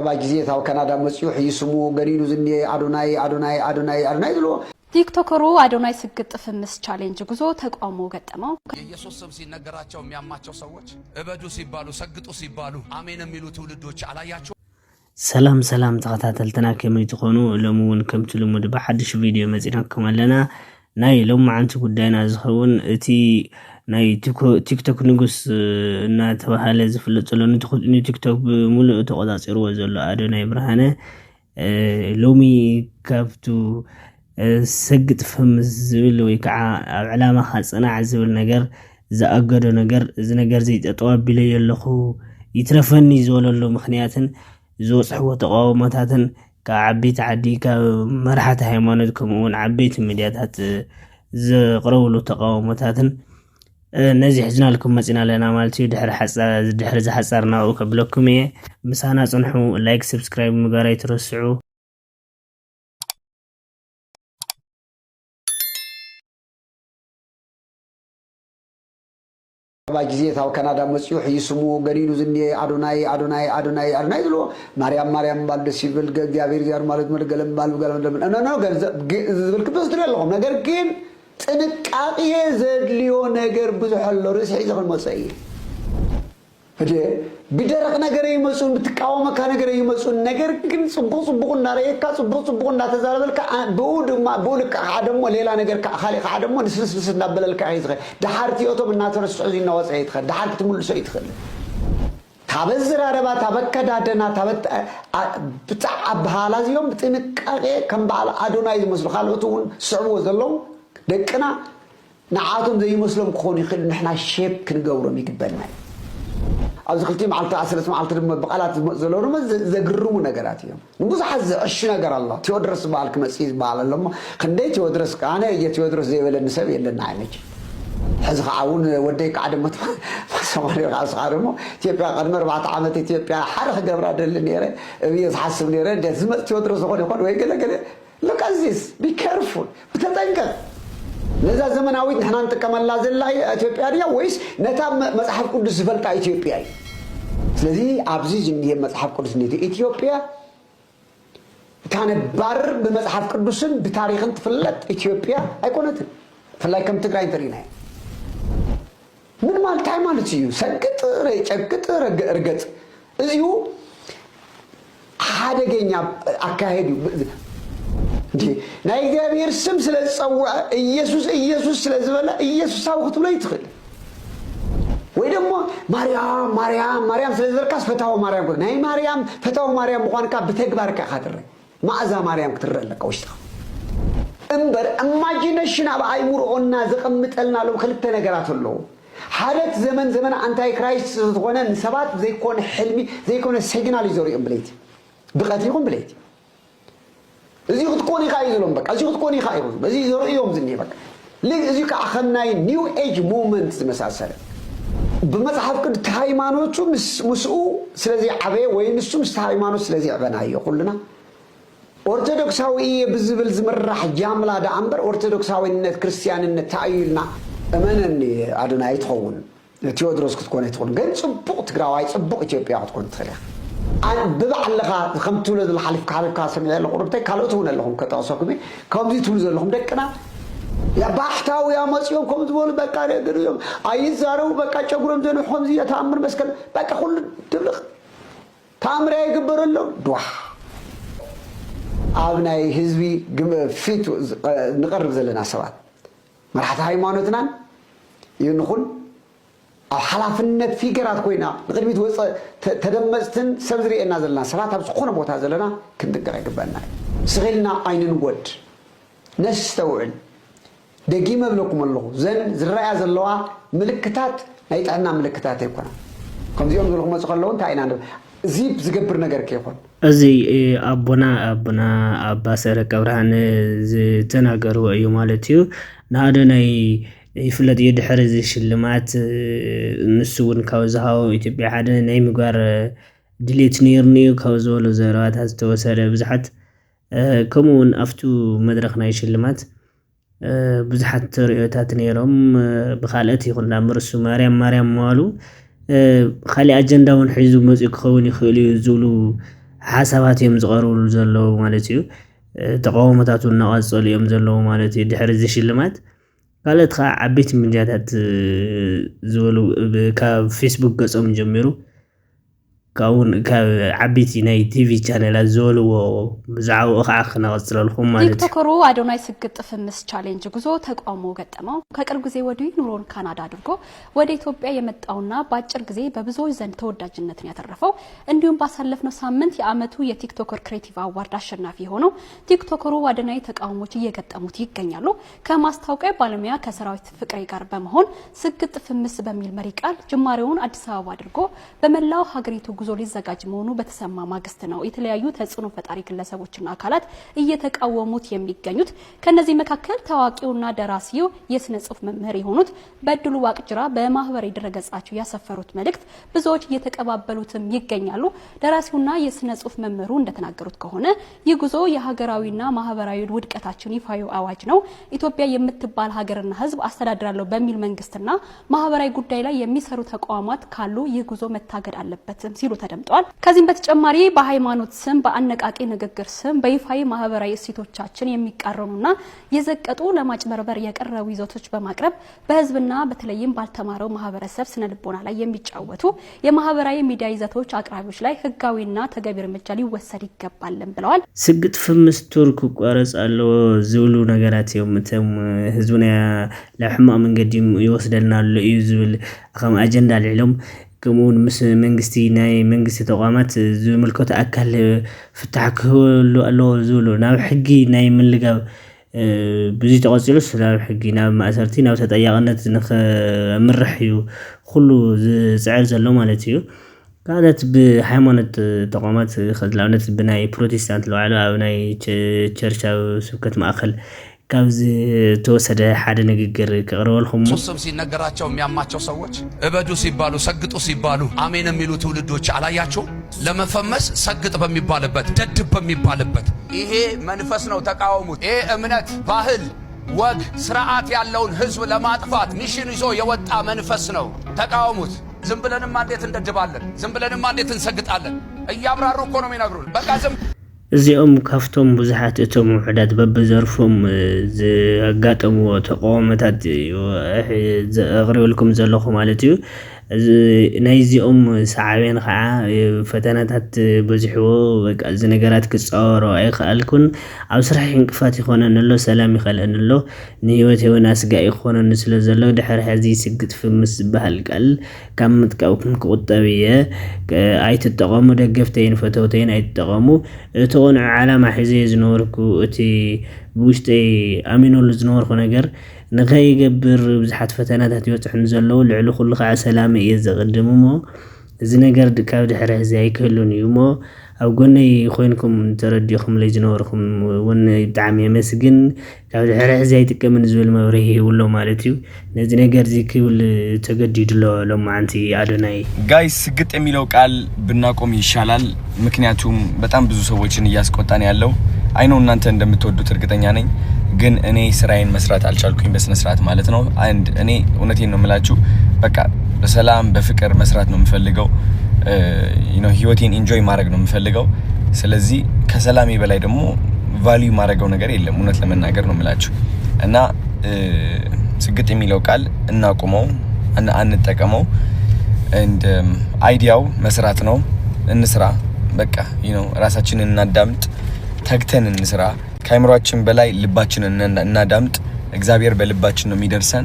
باجزيت هاو كندا مسيح يسمو غرينو زني ادوناي دلو ቲክቶከሩ አዶናይ ስግጥ ፍምስ ቻሌንጅ ጉዞ ተቋሞ ገጠመው የኢየሱስ ስም ሲነገራቸው የሚያማቸው ሰዎች እበዱ ሲባሉ ሰግጡ ሲባሉ አሜን የሚሉ ትውልዶች አላያቸው። ሰላም ተከታተልተና ከመይ ትኾኑ ለሙን ከምት ልሙድ በሐድሽ ቪዲዮ መጽናከም አለና ናይ ሎም አንተ ጉዳይና ዝኸውን እቲ ናይ ቲክቶክ ንጉስ እና ተባሃለ ዝፍለጥሎ ቲክቶክ ሙሉ ተቆጣጽሮ ዘሎ አዶናይ ብርሃነ ሎሚ ካብቱ سجد فم الزبل ويكع علامة خاصنا عزبل نجار زأجر نجار زنجار زي أطواب بلي اللخو يترفني زول اللو مخنياتن زو صحوة تقاوماتن كعبيت عدي كمرحة هيمانتكم ونعبيت مدياتات زقرولو تقاوماتن نزي حزنا لكم مسنا لنا مالتي دحر زحصرنا وكبلكم مسانا صنحو لايك سبسكرايب مغاري ترسعو باجزيت هاو كندا مسيح يسمو غرينو زني ادوناي دلو مريم بالد سيفل غابير غار مالت مدغلم بالغلم انا زبل كبس دلهم ነገር ግን ጥንቃቄ ዘድልዮ ነገር ብዙ ሐሎ ርስ ይዘን መጽይ እዴ ቢደረቅ ነገር ይመጹን ብትቃወመካ ነገር ይመጹን ነገር ግን ጽቡቅና ረየካ ጽቡቅና ተዛረበልካ ቦልካ አደሞ ሌላ ነገር ካሊ አደሞ ንስልስ እንዳበለልካ አይዝኸ ዳሃርቲዮቶም እና ተረስዑ ዚና ወጽይት ኸ ዳሃርት ሙሉ ሰው ይትኸል ታበዝራ ረባ ታበከዳደና ታበት ብጻዕ ባህላዚዮም ጥንቃቄ ከም ባል አዶናይ ዝመስሉ ካልኦቱን ስዕቦ ዘለው ደቅና ንዓቶም ዘይመስሎም ክኾኑ ይኽእል ንሕና ሼፕ ክንገብሮም ይግበልና از خلتي معلت اسلس معلت بقالات زلورو زغرمو ነገራት እዮም ብዙሓት ዝዕሽ ነገር አላ ቴዎድሮስ ባልክ መጽይዝ ባል ለሞ ክንደይ ቴዎድሮስ ካነ የቴዎድሮስ ዘይበለን ሰብ የለና አይነች ሕዚ ዓውን ወደይ ቀደመት ሰማሪ ራስ አርሞ ኢትዮጵያ ቀድመ 4 ዓመት ኢትዮጵያ ሓርኽ ገብራ ደል ነረ እብየስ ሓስብ ነረ እንዴት ዝመጽ ቴዎድሮስ ሆነ ወይ ገለገለ look at this be careful በተጠንቀቅ ለዛ ዘመናዊት ንሕና እንጥቀመላ ዘላ ኢትዮጵያ ዲያ ወይስ ነታ መጽሐፍ ቅዱስ ዝፈልጣ ኢትዮጵያ ስለዚህ አብዚ ጅምየ መጽሐፍ ቅዱስ ነው ኢትዮጵያ ታነባር በመጽሐፍ ቅዱስን በታሪክን ትፈልጥ ኢትዮጵያ አይቆነትም ፈላይ ከም ትግራይ እንተሪና ምን ማለት ማለት እዩ ሰግጥ ረጨቅጥ እርገጥ እዚሁ አደገኛ አካሄዱ ናይ እግዚአብሔር ስም ስለጸዋ ኢየሱስ ስለዝበላ ኢየሱስ አውክቱ ላይ ትخل ወይ ደግሞ ማርያም ስለዘርካስ ፈታው ማርያም ናይ ማርያም ፈታው ማርያም እንኳንካ በተግባርካ ካደረ ማዕዛ ማርያም ክትረለቀ ውሽጣ እንበር ኢማጂኔሽን አባይሙሮና ዘቀምጠልና ለው ክልተ ነገራት አለው حالت ዘመን አንታይ ክራይስት ሆነ ሰባት ዘይኮነ ሕልሚ ዘይኮነ ሲግናል ይዞር ብሌት በቀጥይኩም ብሌት እዚህ ክትኮኒ ካይዝሎም በቃ እዚህ ክትኮኒ ካይሩ በዚህ ዘርዮም ዝኒ በቃ ለዚህ ከአኸናይ ኒው ኤጅ ሞመንት መሳሰለ በመጽሐፍ ቅዱስ ሃይማኖቱ ሙስኡ ስለዚህ አበ ወይንሱ ሃይማኖት ስለዚህ አበናየ ሁሉና ኦርቶዶክሳዊ ብዝብል ዝመራህ ጃምላ ዳአምበር ኦርቶዶክሳዊነት ክርስቲያንነት ታይልና እመነኒ አዶናይ ተውን ቴዎድሮስ ክትኮኒ ተውን ግን ጽቡቅ ትግራዋይ ጽቡቅ ኢትዮጵያ ክትኮኒ ትኸለ أنا ببعلها خمت ولد الحلف كاسمي الله قربتي كالوتون لهم كتاسكمي كم زي تولز لهم دكنا يا بحثاو يا مسيوم كم تقول بقى يقولون أي زارو بقى تقولون زين خمسة يتأمر بس كل بقى كل تبلغ تأمر يكبر له دوح أبناء حزبي فيت نقرب زلنا سواد مرحلة هاي ما نتنان ينخل حلافنت فيجرات كوينا غير وص تدمستن سبزري نازلنا سبعة بسخونة بوت هذلنا كنت قريب بنا سغلنا عين نقود نستوعن دقيمة بلكم الله زين زرعة زلوا ملكتات نيت عنا ملكتات يكون كم زيهم زلهم مسخلون تعينا زيب زجبر نجار كيفون أزي أبونا أباسر كورهان تناقروا أيو مالتيو نادناي يفلت يدحر زي شلمات نسون كوزهاو ኢትዮጵያ ሓደ ናይ ምግባር ድሌት ነይርኒዩ ከውዘሉ ዘራዋት ዝተወሰደ ብዙሓት ከምኡውን ኣፍቱ መድረኽ ናይ ሽልማት ብዙሓት ተሪኦታት ነይሮም ብኻልኦት ይኹን ዳምርሱ ማርያም መዋሉ ካሊ ኣጀንዳውን ሒዙ መፅኡ ክኸውን ይኽእል እዩ ዝብሉ ሓሳባት እዮም ዝቀርብሉ ዘለዉ ማለት እዩ ተቃውሞታቱ እናቀጸሉ እዮም ዘለዉ ማለት እዩ ድሕሪ እዚ ሽልማት ካልኦት ከዓ ዓበይቲ ሚድያታት ዝበሉ ካብ ፌስቡክ ገጾም ጀሚሩ ካብ ዓበይቲ ናይ ቲቪ ቻነላት ዝበልዎ ብዛዕባኡ ከዓ ክነቀጽለልኩም ማለት እዩ ቲክቶከሩ አዶናይ ስግጥ ፍምስ ቻሌንጅ ጉዞ ተቃውሞ ገጠመው ከቅርብ ጊዜ ወዲህ ኑሮን ካናዳ አድርጎ ወደ ኢትዮጵያ የመጣውና በአጭር ጊዜ በብዙዎች ዘንድ ተወዳጅነትን ያተረፈው እንዲሁም ባሳለፍነው ሳምንት የዓመቱ የቲክቶከር ክሬቲቭ አዋርድ አሸናፊ ሆነው ቲክቶከሩ አዶናይ ተቃውሞች እየገጠሙት ይገኛሉ ከማስታወቂያ ባለሙያ ከሰራዊት ፍቅሬ ጋር በመሆን ስግጥ ፍምስ በሚል መሪ ቃል ጅማሬውን አዲስ አበባ አድርጎ በመላው ሀገሪቱ ጉዞ ሊዘጋጅ መሆኑ በተሰማ ማግስት ነው የተለያዩ ተጽዕኖ ፈጣሪ ግለሰቦችና አካላት እየተቃወሙት የሚገኙት ከነዚህ መካከል ታዋቂውና ደራሲው የስነ ጽሁፍ መምህር የሆኑት በድሉ ዋቅጅራ በማህበራዊ ድረገጻቸው ያሰፈሩት መልእክት ብዙዎች እየተቀባበሉትም ይገኛሉ ደራሲውና የስነ ጽሁፍ መምህሩ እንደተናገሩት ከሆነ ይህ ጉዞ የሀገራዊና ማህበራዊ ውድቀታችን ይፋዩ አዋጅ ነው ኢትዮጵያ የምትባል ሀገርና ህዝብ አስተዳድራለሁ በሚል መንግስትና ማህበራዊ ጉዳይ ላይ የሚሰሩ ተቋማት ካሉ ይህ ጉዞ መታገድ አለበት ሲሉ ተደምጧል ከዚህም በተጨማሪ በሃይማኖት ስም በአነቃቂ ንግግር ስም በይፋይ ማህበራዊ እሴቶቻችን የሚቃረኑና የዘቀጡ ለማጭበርበር የቀረቡ ይዘቶች በማቅረብ በህዝብና በተለይም ባልተማረው ማህበረሰብ ስነ ልቦና ላይ የሚጫወቱ የማህበራዊ ሚዲያ ይዘቶች አቅራቢዎች ላይ ህጋዊና ተገቢ እርምጃ ሊወሰድ ይገባልም ብለዋል ስግጥ ፍምስ ቱርክ ቆረጽ አለው ዝብሉ ነገራት የምተም ህዝብና ለሕማቅ መንገዲ ይወስደናል እዩ ዝብል ከም አጀንዳ ልዕሎም كمون مس منجستي ناي منجستي تقامات زو ملكوت أكل فتح كله الله زولو ناو حقي ناي من لقى بزيت قصيلوس ناو حقي ناو ما أثرتي ناو تتأيغنت نخ مرحيو كله زعل زلو مالتيو كانت بحيوانات تقامات خدلاونات بناي بروتستانت لو على أو ناي تشرش أو سبكة مأخل كابز توسد حد نجيجر كغرول خم. سوسم سي نجاراتشوا مياماتشوا سوتش. إبادو سيبالو سقطوا سيبالو. آمين ميلو تولدوش على ياتشوا. لما فمس سقط بميبالبت. جد بميبالبت. إيه منفسنا وتقاومت. إيه أمنت باهل. وق سرعات ياللون حزب لما أطفات مشين يزو يود منفسنا تقاومت. زنبلنا ما ديت ندجبالن. زنبلنا ما ديت نسقطالن. أيام رارو كونو مينغرون. بكازم. እዚኦም ካፍቶም ብዙሓት እቶም ውሕዳት በብዘርፎም ዘጋጠሙ ተቃውሞታት ዘቕርበልኩም ዘለኹ ማለት እዩ ናይዚኦም ሰዓብን ከዓ ፈተናታት በዝሕዎ በቃ እዚ ነገራት ክጻወሮ ኣይኽኣልኩን ኣብ ስራሕ እንቅፋት ይኾነን ኣሎ ሰላም ይኸልአን ኣሎ ንህይወት እውን ኣስጋኢ ይኾነን ስለ ዘሎ ድሕሪ ሕዚ ስግጥ ፍምስ ዝበሃል ቃል ካብ ምጥቃም ክቁጠብ እየ ኣይትጠቐሙ ደገፍተይን ፈተውተይን ኣይትጠቐሙ እቲ ቆኑዕ ዓላማ ሒዘ ዝነበርኩ እቲ ብውሽጠይ ኣሚነሉ ዝነበርኩ ነገር ንኸይገብር ብዙሓት ፈተናታት ይበፅሑን ዘለዉ ልዕሊ ኩሉ ከዓ ሰላም እየ ዘቕድም እሞ እዚ ነገር ካብ ድሕሪ ሕዚ ኣይክህሉን እዩ እሞ ኣብ ጎነይ ኮይንኩም ተረዲኹምለይ ዝነበርኩም እውን ብጣዕሚ የመስግን ካብ ድሕሪ ሕዚ ኣይጥቀምን ዝብል መብርሂ ይብሎ ማለት እዩ ነዚ ነገር እዚ ክብል ተገዲድሎ ሎማዓንቲ አዶናይ ጋይስ ስግጥ የሚለው ቃል ብናቆም ይሻላል ምክንያቱም በጣም ብዙ ሰዎችን እያስቆጣን ያለው አይኖ እናንተ እንደምትወዱት እርግጠኛ ነኝ ግን እኔ ስራዬን መስራት አልቻልኩኝ በስነ ስርዓት ማለት ነው አንድ እኔ እውነቴን ነው የምላችሁ በቃ በሰላም በፍቅር መስራት ነው የምፈልገው ህይወቴን ኢንጆይ ማድረግ ነው የምፈልገው ስለዚህ ከሰላሜ በላይ ደግሞ ቫልዩ ማድረገው ነገር የለም እውነት ለመናገር ነው የምላችሁ እና ስግጥ የሚለው ቃል እናቆመው አንጠቀመው and አይዲያው መስራት ነው እንስራ በቃ ራሳችንን እናዳምጥ ተግተን እንስራ ካይምሮአችን በላይ ልባችንን እናዳምጥ እግዚአብሔር በልባችን ነው የሚደርሰን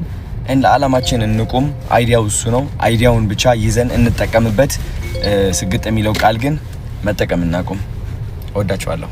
እና ለዓላማችን እንቁም አይዲያው እሱ ነው አይዲያውን ብቻ ይዘን እንጠቀምበት ስግጥ የሚለው ቃል ግን መጠቀም እናቁም ወዳችኋለሁ